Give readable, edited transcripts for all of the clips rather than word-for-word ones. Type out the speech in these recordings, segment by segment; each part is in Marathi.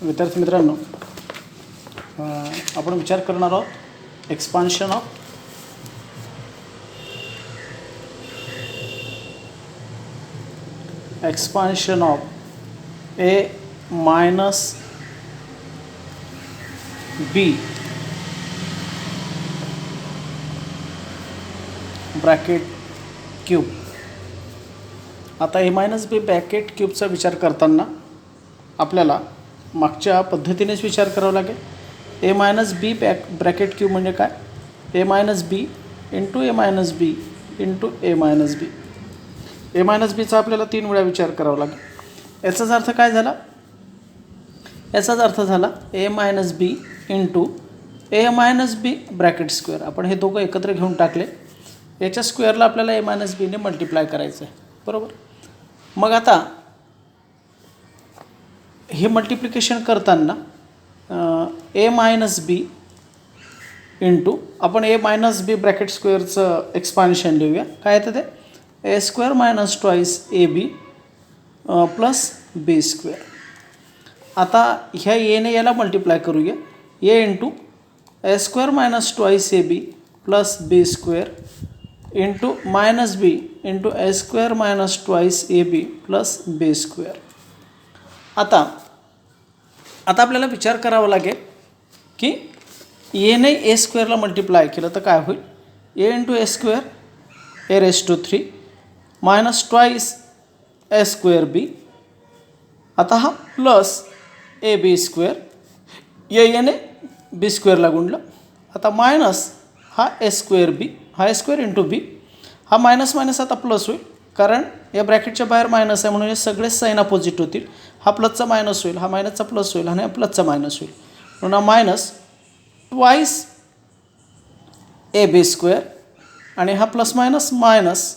विद्यार्थी मित्रांनो, आपण विचार करणार आहोत expansion of a minus B bracket cube. आता ए मायनस बी ब्रॅकेट क्यूबचा विचार करताना आपल्याला मागच्या पद्धतीनेच विचार करावा लागेल. ए मायनस बी ब्रॅकेट क्यूब म्हणजे काय? ए मायनस बी इंटू ए मायनस बी इंटू ए मायनस बी. ए मायनस बीचा आपल्याला 3 वेळा विचार करावा लागेल. याचाच अर्थ काय झाला? याचाच अर्थ झाला ए मायनस बी इंटू ए मायनस बी ब्रॅकेट स्क्वेअर. आपण हे दोघं एकत्र घेऊन टाकले. याच्या स्क्वेअरला आपल्याला ए मायनस बीने मल्टिप्लाय करायचं आहे, बरोबर. मग आता हे मल्टिप्लिकेशन करताना ए मायनस बी इंटू आपण ए मायनस बी ब्रॅकेट स्क्वेअरचं एक्सपान्शन लिहूया. काय येतं ते? A square minus twice A B plus B square. आता ह्या एने याला मल्टिप्लाय करूया. A into A square minus twice A B plus B square into minus B into A square minus twice A B plus B square. आता आपल्याला विचार करावा लागेल की एने ए स्क्वेअरला मल्टिप्लाय केलं तर काय होईल? A into A square A raise to 3 minus twice A square B. आता हा प्लस ए बी स्क्वेअर एने बी स्क्वेअरला गुणलं. आता मायनस हा ए स्क्वेअर बी, हा ए स्क्वेअर इंटू बी. हा मायनस मायनस आता प्लस होईल, कारण या ब्रॅकेटच्या बाहेर मायनस आहे म्हणून हे सगळे साईन अपोजिट होतील. हा प्लसचा मायनस होईल, हा मायनसचा प्लस होईल आणि हा प्लसचा मायनस होईल. म्हणून हा minus twice A B square आणि हा plus minus minus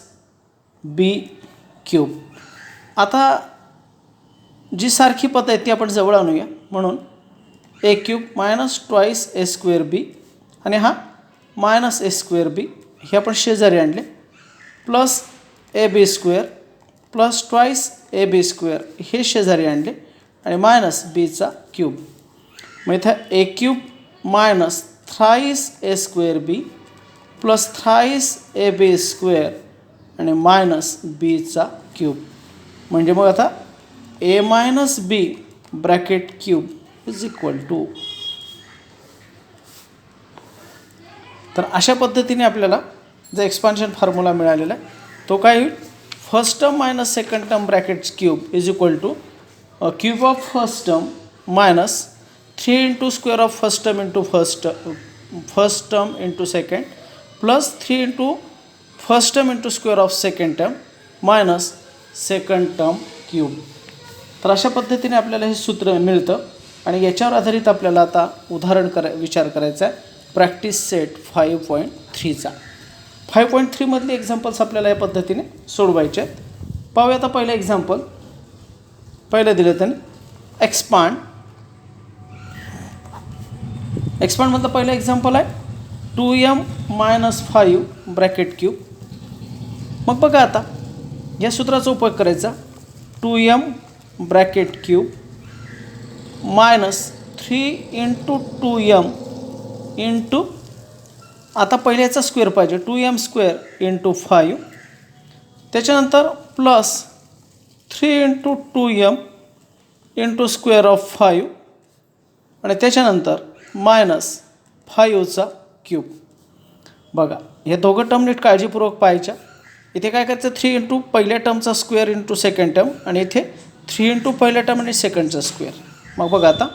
b cube. आता जी सारखी पद आहे ती आपण जवळ आणूया. म्हणून ए cube minus twice A square बी आणि हा मायनस ए स्क्वेअर बी हे आपण शेजारी आणले. Plus A B square plus twice A B square हे शेजारी आणले आणि मायनस बीचा क्यूब. मग इथं A cube minus thrice A square B plus thrice A B square आणि मायनस बीचा क्यूब. म्हणजे मग आता ए minus B bracket cube is equal to. तर अशा पद्धतीने आपल्याला जो एक्सपान्शन फॉर्म्युला मिळालेला आहे तो काय होईल? First term minus second term bracket cube is equal two cube of first term minus 3 into square of first term into first term into second plus 3 into first term into square of second term minus second term cube. तर अशा पद्धतीने आपल्याला हे सूत्र मिळतं आणि याच्यावर आधारित आपल्याला आता विचार करायचा आहे प्रॅक्टिस सेट 5.3चा. 5.3मधले एक्झाम्पल्स आपल्याला या पद्धतीने सोडवायचे आहेत. पाहूया आता पहिलं एक्झाम्पल. पहिलं दिलं त्याने एक्सपांडमधलं पहिलं एक्झाम्पल आहे 2m मायनस 5 ब्रॅकेट क्यूब. मग बघा आता या सूत्राचा उपयोग करायचा. 2m bracket cube minus 3 into 2m into आता पहिल्याचा स्क्वेअर पाहिजे 2m स्क्वेअर इंटू 5. त्याच्यानंतर plus 3 into 2m into square of 5 आणि त्याच्यानंतर मायनस 5चा क्यूब. बघा हे दोघं टर्म नीट काळजीपूर्वक पाहायच्या. इथे काय करायचं? 3 इंटू पहिल्या टर्मचा स्क्वेअर इंटू सेकंड टर्म आणि इथे 3 इंटू पहिल्या टर्म आणि सेकंडचा स्क्वेअर. मग बघा आता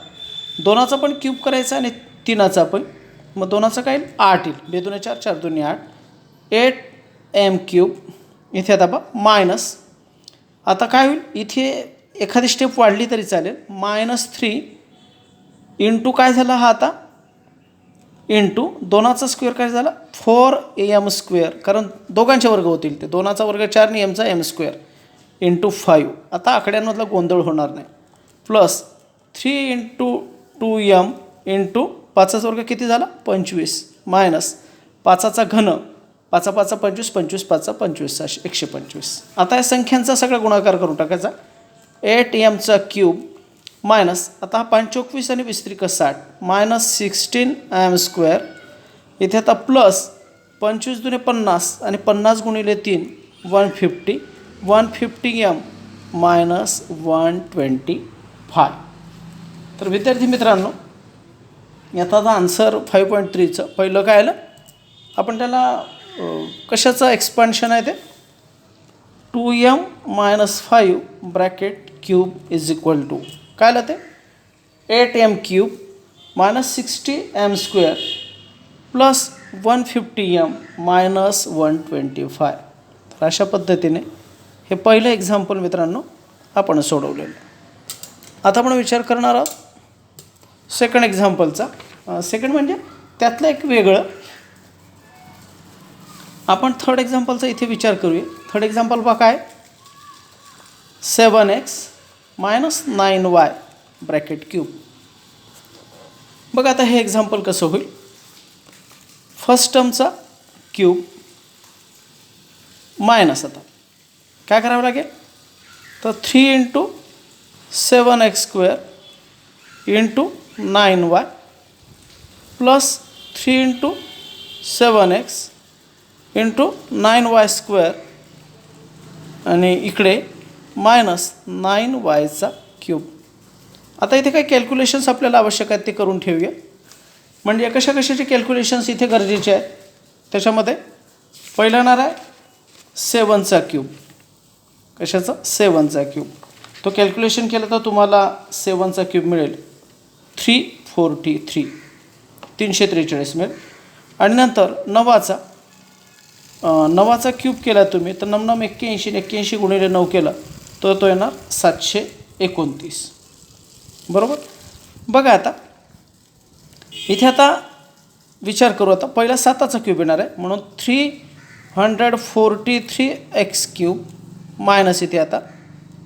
दोनाचा पण क्यूब करायचा आणि तीनाचा पण. मग दोनाचा काय येईल? 8 येईल. 2 2 4 4 2 8 8m क्यूब. इथे आता बघ मायनस आता काय होईल? इथे एखादी स्टेप वाढली तरी चालेल. मायनस 3 इंटू काय झाला हा आता इंटू दोनाचा स्क्वेअर काय झाला 4am स्क्वेअर, कारण दोघांचे वर्ग होतील ते. दोनाचा वर्ग 4 आणि एमचा m स्क्वेअर इंटू 5. आता आकड्यांमधला गोंधळ होणार नाही. प्लस 3 इंटू 2m इंटू 5चा वर्ग किती झाला 25 मायनस 5चा घन 5 5 25 25 5 25 125. आता या संख्यांचा सगळा गुणाकार करून टाकायचा. 8mचा क्यूब मायनस आता हा 25 आणि 20 60 -16m². इथे आता प्लस 25 दुने 50 आणि 50 गुणिले 3 150 150m -125. तर विद्यार्थी मित्रांनो, याचा आन्सर 5.3चं पहिलं काय आलं, आपण त्याला कशाचं एक्सपान्शन आहे ते 2m - 5 bracket cube is equal to काय आलं ते 8m³ -60m² प्लस 150m -125. तर अशा पद्धतीने हे पहिलं एक्झाम्पल मित्रांनो आपण सोडवलेलं. आता आपण विचार करणार आहोत सेकंड एक्झाम्पलचा. सेकंड म्हणजे त्यातलं एक वेगळं. आपण थर्ड एक्झाम्पलचा इथे विचार करूया. थर्ड एक्झाम्पल पहा काय 7x - 9y ब्रॅकेट क्यूब. बघा आता हे एक्झाम्पल कसं होईल. फर्स्ट टर्मचा क्यूब मायनस आता काय करावं लागेल तर 3 × 7x² × 9y plus 3 × 7x × 9y² आणि इकडे -9y³. आता इथे काही कॅल्क्युलेशन्स आपल्याला आवश्यक आहेत ते करून ठेवूया. म्हणजे कशाचे कॅल्क्युलेशन्स इथे गरजेचे आहेत. त्याच्यामध्ये पहिला येणार आहे 7चा क्यूब. कशाचा 7चा क्यूब. तो कॅल्क्युलेशन केलं तर तुम्हाला 7चा क्यूब मिळेल 343 343 मिळेल. आणि नंतर 9चा क्यूब केला तुम्ही तर 9 × 81 81 गुणिले 9 केला तर तो येणार 729. बरोबर. बघा आता इथे आता विचार करू. आता पहिला 7चा क्यूब येणार आहे म्हणून 343x³ मायनस इथे आता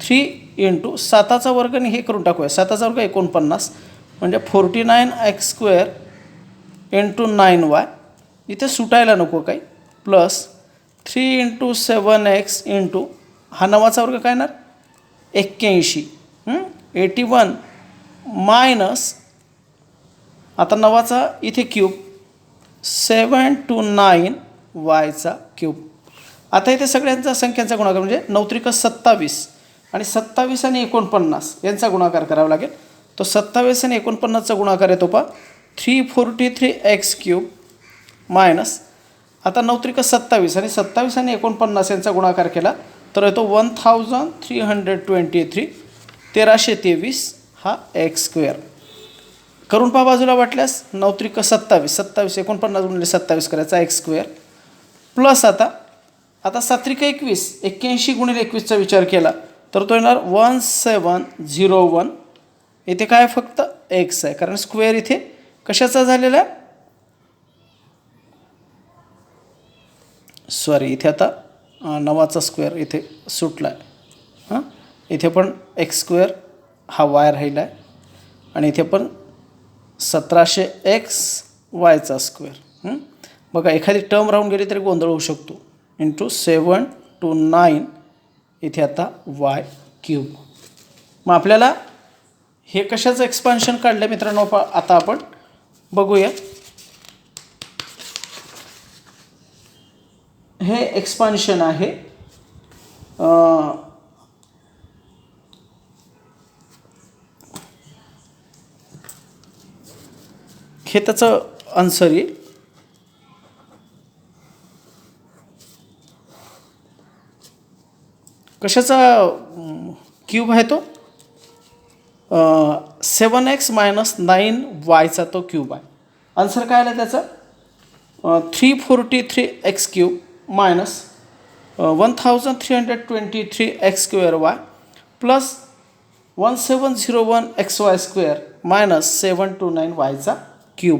3 × 7चा वर्ग आणि हे करून टाकूया 7चा वर्ग 49 म्हणजे 49x² × 9y. इथे सुटायला नको काही प्लस 3 × 7x × हा 9चा वर्ग काय येणार 81 81 मायनस आता 9चा इथे क्यूब 729y³. आता इथे सगळ्यांचा संख्यांचा गुणाकार म्हणजे 9 × 3 = 27 आणि 27 आणि 49 यांचा गुणाकार करावा लागेल. तो 27 आणि 49चा गुणाकार येतो पहा 343x³ मायनस आता 9 × 3 = 27 आणि 27 आणि 49 यांचा गुणाकार केला तर येतो 1323 1323 हा x². करून पहा बाजूला वाटल्यास 9 × 3 = 27 27 49 गुणिले 27 करायचा x² प्लस आता 7 × 3 = 21 81 गुणिले 21चा विचार केला तर तो येणार 1701. इथे काय फक्त x आहे कारण स्क्वेअर इथे कशाचा झालेला आहे सॉरी इथे आता 9चा स्क्वेअर इथे सुटला आहे. हां इथे पण x² हा y राहिला आहे आणि इथे पण 1700xy². बघा एखादी टर्म राहून गेली तरी गोंधळ होऊ शकतो. × 7 to 9 इथे आता y³. मग आपल्याला हे कशाचं एक्सपान्शन काढलं मित्रांनो आता आपण बघूया. हे एक्सपान्शन आहे हे त्याचं आन्सर येईल. कशाचा क्यूब आहे तो 7x - 9y तो क्यूब आहे. आन्सर काय आला त्याचा 343x³ minus 1323x² plus 1701xy² minus 729y³.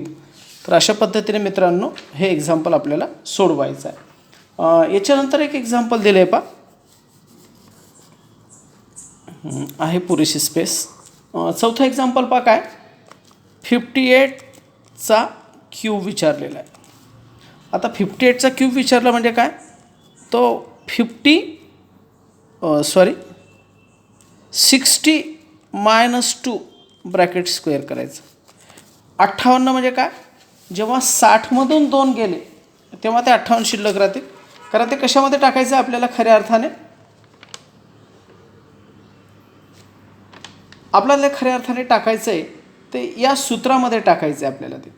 तर अशा पद्धतीने मित्रांनो हे एक्झाम्पल आपल्याला सोडवायचं आहे. याच्यानंतर एक एक्झाम्पल दिलं आहे पहा आहे पुरेशी स्पेस. चौथा एक्झाम्पल पहा काय 58चा क्यूब विचारलेला आहे. आता 58चा क्यूब विचारला म्हणजे काय तो 60 - 2 ब्रॅकेट स्क्वेअर करायचं. 58 म्हणजे काय, जेव्हा 60मधून 2 गेले तेव्हा ते 58 शिल्लक राहतील. कारण ते कशामध्ये टाकायचं आहे आपल्याला, खऱ्या अर्थाने आपल्याला खऱ्या अर्थाने टाकायचं आहे ते या सूत्रामध्ये टाकायचं आहे आपल्याला. ते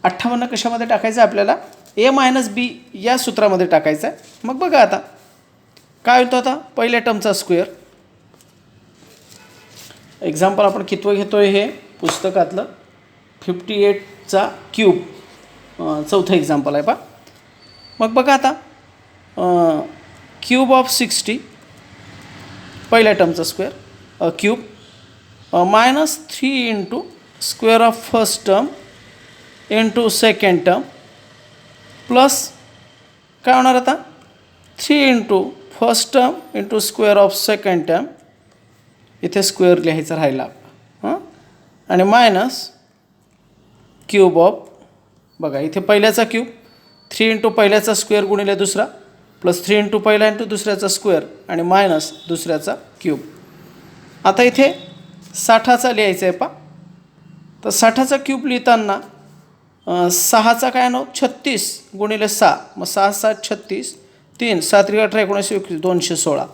58 कशामध्ये टाकायचं आहे आपल्याला, ए मायनस बी या सूत्रामध्ये टाकायचं आहे. मग बघा आता काय होतं. आता पहिल्या टर्मचा स्क्वेअर, एक्झाम्पल आपण कितवं घेतो आहे हे पुस्तकातलं, 58चा क्यूब, चौथं एक्झाम्पल आहे पहा. मग बघा आता क्यूब ऑफ 60 पहिल्या टर्मचा square cube minus 3 into square of first term into second term plus काय होणार आता 3 into first term into square of second term, इथे स्क्वेअर लिहायचं राहिला आणि मायनस क्यूब ऑफ, बघा इथे पहिल्याचा क्यूब 3 इंटू पहिल्याचा स्क्वेअर गुणिले दुसरा प्लस 3 इंटू पहिला इंटू दुसऱ्याचा स्क्वेअर आणि मायनस दुसऱ्याचा क्यूब. आता इथे 60चा लिहायचा आहे पा. तर 60चा क्यूब लिहिताना 6चा काय नाव 36 गुणिले 6, मग 6 7 36, 3 7 18 19 21 216,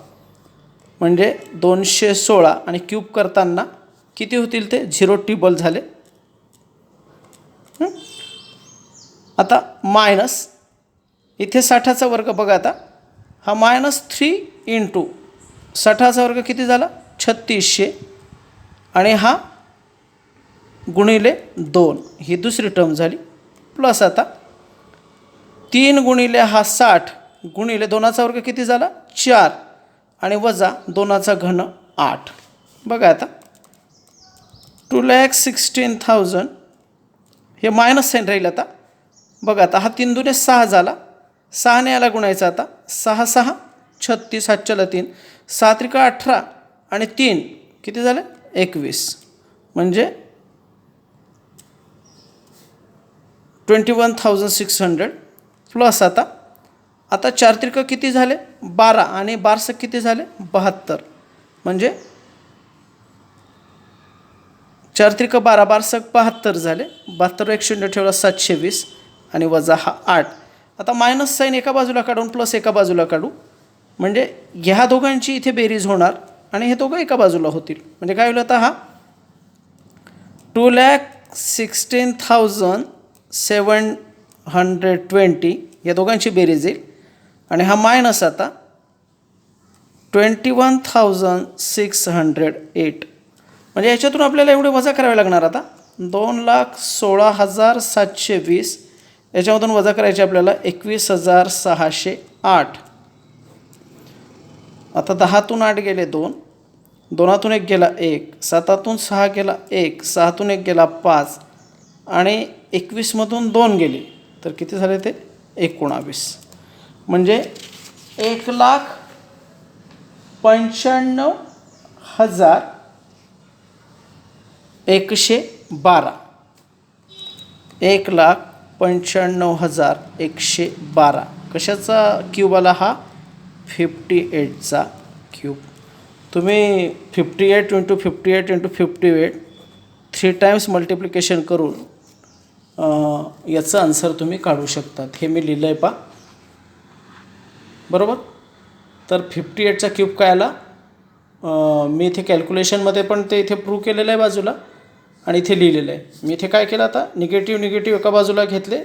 म्हणजे 216 आणि क्यूब करताना किती होतील ते 0 टेबल झाले. आता मायनस इथे 60चा वर्ग बघा, आता हा मायनस 3 इंटू 60चा वर्ग किती झाला 3600 आणि हा गुणिले 2 ही दुसरी टर्म झाली प्लस आता 3 गुणिले हा 60 गुणिले 2चा वर्ग किती झाला 4 आणि वजा 2चा घन 8. बघा आता 2,16,000 हे मायनस साईन राहील. आता बघा आता हा 3 दुने 6 झाला, 6ने याला गुणायचा. आता 6 6 36 हातच्याला 3 7 त्रिक 18 आणि 3 किती झाले 21, म्हणजे 21,600 प्लस आता 4 त्रिक किती झाले 12 आणि 12 किती झाले 72, म्हणजे 4 त्रिक 12 12 72 झाले. 72 एक शून्य ठेवला 720 आणि वजा हा 8. आता मायनस साईन एका बाजूला काढून प्लस एका बाजूला काढू, म्हणजे ह्या दोघांची इथे बेरीज होणार आणि हे दोघं एका बाजूला होतील. म्हणजे काय होईल आता हा 2,16,720 या दोघांची बेरीज येईल आणि हा मायनस आता 21,608, म्हणजे याच्यातून आपल्याला एवढे वजा करावे लागणार. आता 2,16,720 याच्यामधून वजा करायचे आपल्याला 21,608. आता 10तून 8 गेले 2, 2तून 1 गेला 1, 7तून 6 गेला 1, 6तून 1 गेला 5 आणि 21मधून 2 गेले तर किती झाले ते 19, म्हणजे 1,95,112 1,95,112 कशाचा क्यूब आला हा 58चा क्यूब. तुम्ही 58 इंटू 58 इंटू 58 3 टाइम्स मल्टिप्लिकेशन करून याचं आन्सर तुम्ही काढू शकतात. हे मी लिहिलं आहे पा, बरोबर. तर 58चा क्यूब काय आला, मी इथे कॅल्क्युलेशनमध्ये पण ते इथे प्रूव्ह केलेलं आहे बाजूला आणि इथे लिहिलेलं आहे. मी इथे काय केलं, आता निगेटिव्ह एका बाजूला घेतले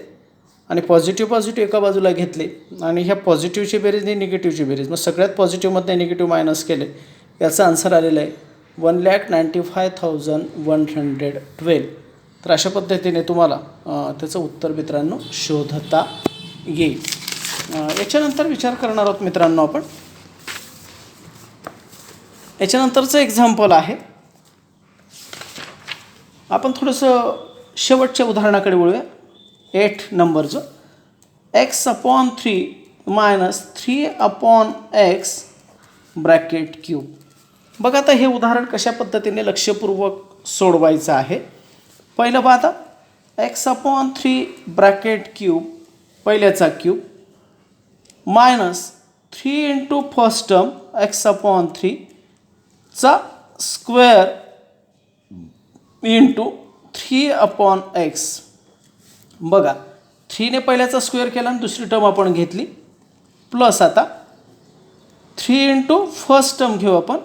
आणि पॉझिटिव्ह एका बाजूला घेतले आणि ह्या पॉझिटिव्हची बेरीज आणि निगेटिव्हची बेरीज, मग सगळ्यात पॉझिटिव्हमधनं निगेटिव्ह मायनस केले, याचं आन्सर आलेलं आहे 1,95,112. तर अशा पद्धतीने तुम्हाला त्याचं उत्तर मित्रांनो शोधता येईल. याच्यानंतर विचार करणार आहोत मित्रांनो आपण, याच्यानंतरचं एक्झाम्पल आहे. आपण थोडंसं शेवटच्या उदाहरणाकडे वळूया. 8 नंबरचं x/3 minus 3/x bracket cube. बघा आता हे उदाहरण कशा पद्धतीने लक्षपूर्वक सोडवायचं आहे. पहिलं पहा, आता x/3 ब्रॅकेट क्यूब पहिल्याचा cube minus 3 into first term x/3 चा स्क्वेअर इंटू 3/x. बघा 3ने पहिल्याचा स्क्वेअर केला आणि दुसरी टर्म आपण घेतली प्लस आता 3 इंटू फर्स्ट टर्म घेऊ आपण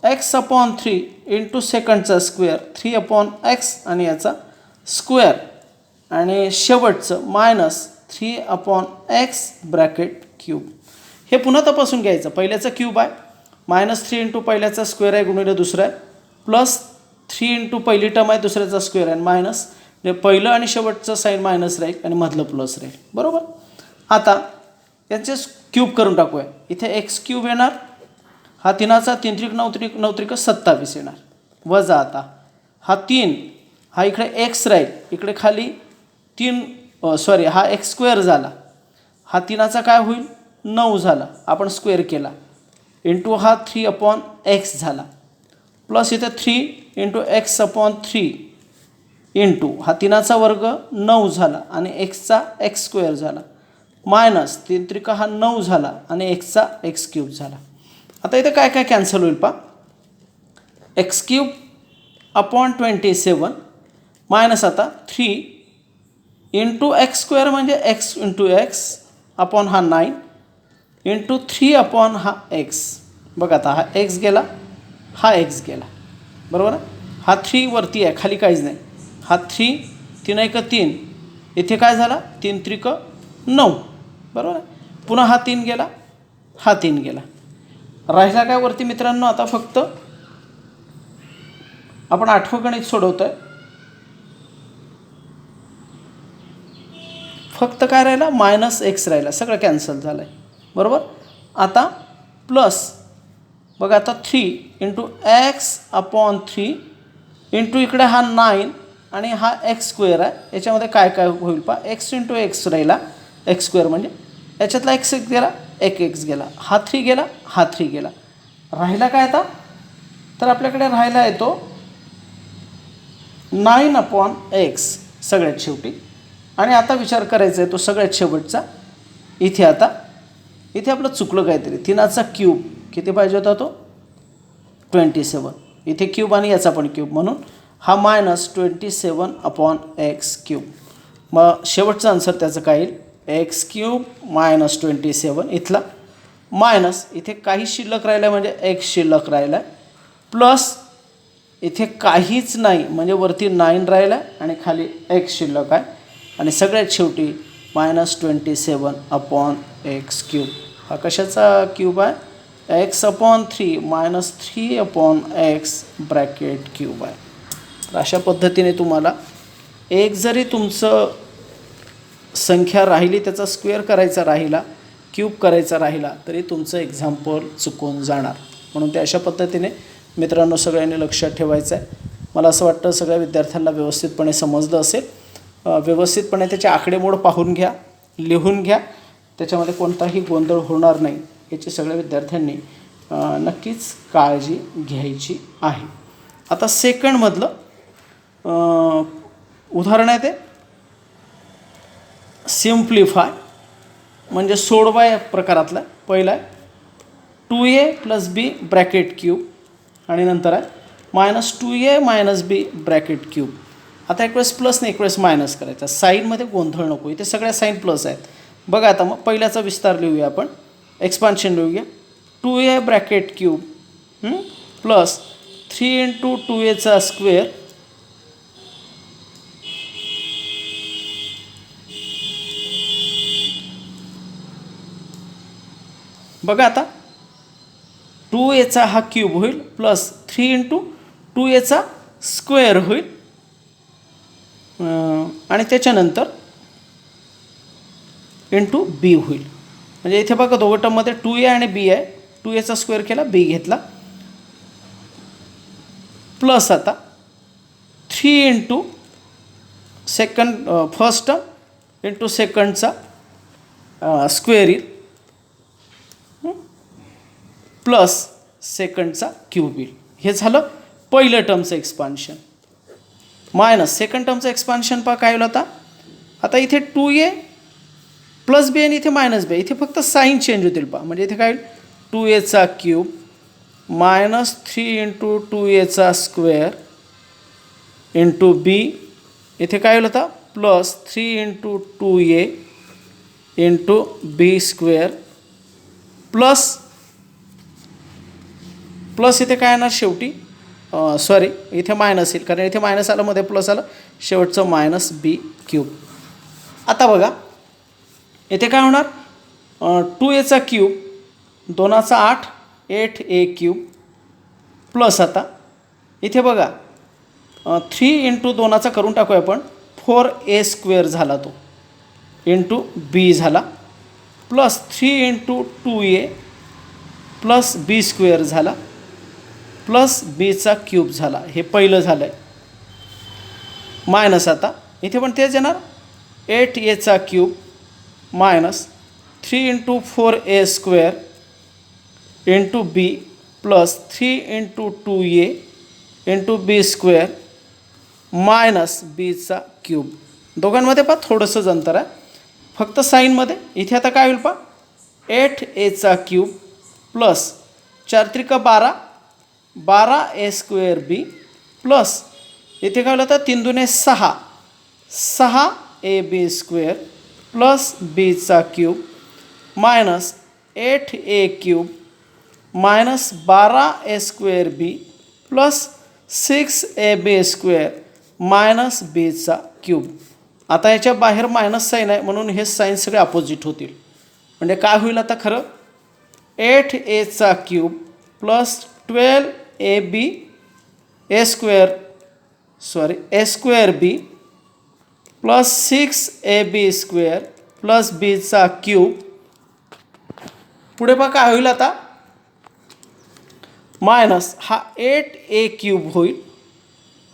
x/3 इंटू सेकंडचा स्क्वेअर 3/x आणि याचा स्क्वेअर आणि शेवटचं -3/x ब्रॅकेट क्यूब. हे पुन्हा तपासून घ्यायचं. पहिल्याचा क्यूब आहे -3 इंटू पहिल्याचा स्क्वेअर आहे गुणिले दुसरा आहे प्लस 3 इंटू पहिली टर्म आहे दुसऱ्याचा स्क्वेअर आहे मायनस म्हणजे पहिलं आणि शेवटचं साईन मायनस राहील आणि मधलं प्लस राहील. बरोबर. आता याचे क्यूब करून टाकूया. इथे एक्स क्यूब येणार. हा 3चा 3 त्रिक 9 त्रिक 9 त्रिक 27 येणार. वजा आता हा 3 हा इकडे एक्स राहील इकडे खाली 3 हा एक्स स्क्वेअर झाला. हा 3चा काय होईल 9 झाला आपण स्क्वेअर केला इंटू हा 3/x झाला प्लस इथे 3 इंटू x/3 इंटू हा 3चा वर्ग 9 झाला आणि एक्सचा एक्स स्क्वेअर झाला मायनस 3 त्रिका हा 9 झाला आणि एक्सचा एक्स क्यूब झाला. आता इथे काय काय कॅन्सल होईल पा x³/27 मायनस आता 3 इंटू एक्स स्क्वेअर म्हणजे एक्स इंटू एक्स अपॉन हा 9 इंटू 3 हा एक्स. बघा आता हा एक्स गेला हा एक्स गेला बरोबर आहे. हा 3 वरती आहे खाली काहीच नाही. हा 3 3 1 3 इथे काय झाला 3 त्रिक 9 बरोबर आहे. पुन्हा हा 3 गेला हा 3 गेला. राहिला काय वरती मित्रांनो आता फक्त आपण 8वं गणित सोडवतो आहे. फक्त काय राहिला -x राहिला सगळं कॅन्सल झालं आहे बरोबर. आता प्लस बघा आता 3 इंटू x/3 इंटू इकडे हा 9 आणि हा एक्स स्क्वेअर आहे याच्यामध्ये काय काय होईल पा x इंटू एक्स राहिला एक्स स्क्वेअर म्हणजे याच्यातला एक्स गेला एक एक्स गेला हा 3 गेला हा 3 गेला. राहिला काय आता तर आपल्याकडे राहिला आहे तो 9/x सगळ्यात शेवटी. आणि आता विचार करायचा आहे तो सगळ्यात शेवटचा. इथे आता इथे आपलं चुकलं काहीतरी 3चा क्यूब किती पाहिजे होता तो 27 इथे क्यूब आणि याचा पण क्यूब म्हणून हा -27/x क्यूब. मग शेवटचा आन्सर त्याचं काय येईल x³ - 27 इथला मायनस इथे काही शिल्लक राहिलं म्हणजे x शिल्लक राहिला प्लस इथे काहीच नाही म्हणजे वरती 9 राहिला आणि खाली x शिल्लक आहे आणि सगळ्यात शेवटी -27/x³. हा कशाचा क्यूब आहे x/3 - 3/x ब्रॅकेट क्यूब आहे. तर अशा पद्धतीने तुम्हाला एक जरी तुमचं संख्या राहिली त्याचा स्क्वेअर करायचा राहिला क्यूब करायचा राहिला तरी तुमचं एक्झाम्पल चुकून जाणार. म्हणून ते अशा पद्धतीने मित्रांनो सगळ्यांनी लक्षात ठेवायचं आहे. मला असं वाटतं सगळ्या विद्यार्थ्यांना व्यवस्थितपणे समजलं असेल. व्यवस्थितपणे त्याचे आकडेमोड पाहून घ्या लिहून घ्या त्याच्यामध्ये कोणताही गोंधळ होणार नाही याची सगळ्या विद्यार्थ्यांनी नक्कीच काळजी घ्यायची आहे. आता सेकंडमधलं उदाहरण आहे ते सिम्प्लिफाय म्हणजे सोडवा या प्रकारातला. पहिला आहे 2a + b ब्रॅकेट क्यूब आणि नंतर आहे -2a - b ब्रॅकेट क्यूब. आता एक वेळेस प्लस नाही एक वेळेस मायनस करायचा. साईनमध्ये गोंधळ नको इथे सगळ्या साईन प्लस आहेत. बघा आता मग पहिल्याचा विस्तार लिहूया आपण एक्सपान्शन लिहूया 2a bracket cube plus 3 into 2a square बघा आता 2a हा क्यूब होईल प्लस 3 इंटू 2a स्क्वेअर होईल आणि त्याच्यानंतर इंटू बी होईल. म्हणजे इथे बघा दोघं टर्ममध्ये 2a आणि b आहे 2a स्क्वेअर केला b घेतला प्लस आता 3 इंटू फर्स्ट टर्म इंटू सेकंडचा स्क्वेअर येईल प्लस सेकंडचा क्यूब येईल. हे झालं पहिलं टर्मचं एक्सपान्शन. मायनस सेकंड टर्मचं एक्सपान्शन पहा काय होईल आता इथे 2a + b आणि इथे -b इथे फक्त साईन चेंज होतील पहा. म्हणजे इथे काय होईल 2a cube -3 into 2a square into B, इथे काय होईल आता plus 3 into 2a into B square plus इथे काय येणार शेवटी सॉरी इथे मायनस येईल, कारण इथे मायनस आलं मध्ये प्लस आलं, शेवटचं मायनस बी क्यूब. आता बघा इथे काय होणार 2a cube 2 8 8a cube plus आता इथे बघा 3 इंटू 2 करून टाकूया आपण 4a स्क्वेअर झाला तो इंटू बी झाला plus 3 into 2a plus B square झाला प्लस बीचा क्यूब झाला. हे पहिलं झालं आहे. मायनस आता इथे पण तेच येणार 8a cube minus 3 into 4a square into B plus 3 into 2a into B square minus बीचा क्यूब. दोघांमध्ये पहा थोडंसंच अंतर आहे, फक्त साईनमध्ये. इथे आता काय होईल पहा 8a क्यूब प्लस 4 त्रिका 12 12a स्क्वेअर बी प्लस इथे काय होईल आता 3 दुने 6 6ab स्क्वेअर प्लस बीचा cube minus 8a cube minus 12a square बी प्लस 6ab स्क्वेअर मायनस बीचा क्यूब. आता याच्या बाहेर मायनस साईन आहे म्हणून हे साईन सगळे अपोजिट होतील. म्हणजे काय होईल आता खरं 8a cube plus 12ab a square B plus 6ab square plus बीचा क्यूब. पुढे पहा काय होईल आता मायनस हा 8a क्यूब होईल,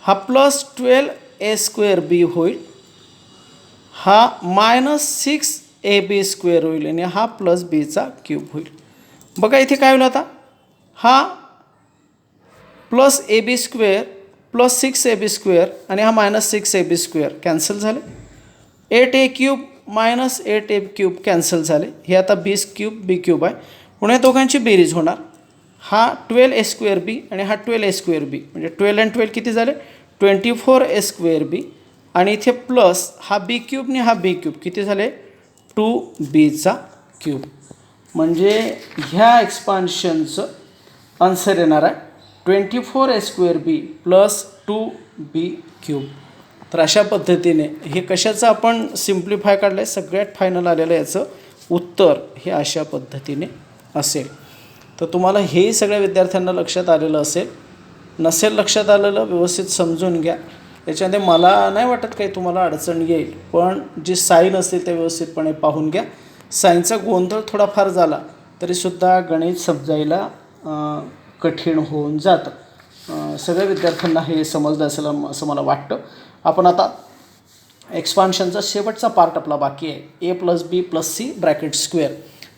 हा प्लस 12a स्क्वेअर बी होईल, हा मायनस 6ab स्क्वेअर होईल आणि हा प्लस बीचा क्यूब होईल. बघा इथे काय होईल आता हा plus ab square plus 6ab square आणि हा मायनस 6ab स्क्वेअर कॅन्सल झाले. 8a cube minus 8a cube cancel झाले. हे आता बी क्यूब आहे म्हणून या दोघांची बेरीज होणार. हा 12a स्क्वेअर बी आणि हा 12a स्क्वेअर बी म्हणजे 12 आणि 12 किती झाले 24a स्क्वेअर बी आणि इथे प्लस हा बी क्यूब आणि हा बी क्यूब किती झाले 2bचा क्यूब. म्हणजे ह्या एक्सपान्शनचं आन्सर येणार आहे 24a स्क्वेअर बी प्लस 2b क्यूब. तर अशा पद्धतीने हे कशाचं आपण सिम्प्लिफाय काढलं आहे, सगळ्यात फायनल आलेलं याचं उत्तर हे अशा पद्धतीने असेल. तर तुम्हाला हेही सगळ्या विद्यार्थ्यांना लक्षात आलेलं असेल. नसेल लक्षात आलेलं व्यवस्थित समजून घ्या. याच्यामध्ये मला नाही वाटत काही तुम्हाला अडचण येईल, पण जी साईन असतील ते व्यवस्थितपणे पाहून घ्या. साईनचा गोंधळ थोडाफार झाला तरीसुद्धा गणित समजायला कठीण होऊन जातं. सगळ्या विद्यार्थ्यांना हे समजलं असेल असं मला वाटतं. आपण आता एक्सपान्शनचा शेवटचा पार्ट आपला बाकी आहे a plus b plus c bracket square.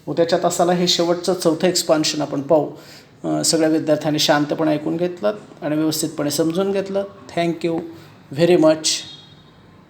उद्याच्या तासाला हे शेवटचं चौथं एक्सपान्शन आपण पाहू. सगळ्या विद्यार्थ्यांनी शांतपणे ऐकून घेतलं आणि व्यवस्थितपणे समजून घेतलं. Thank you very much.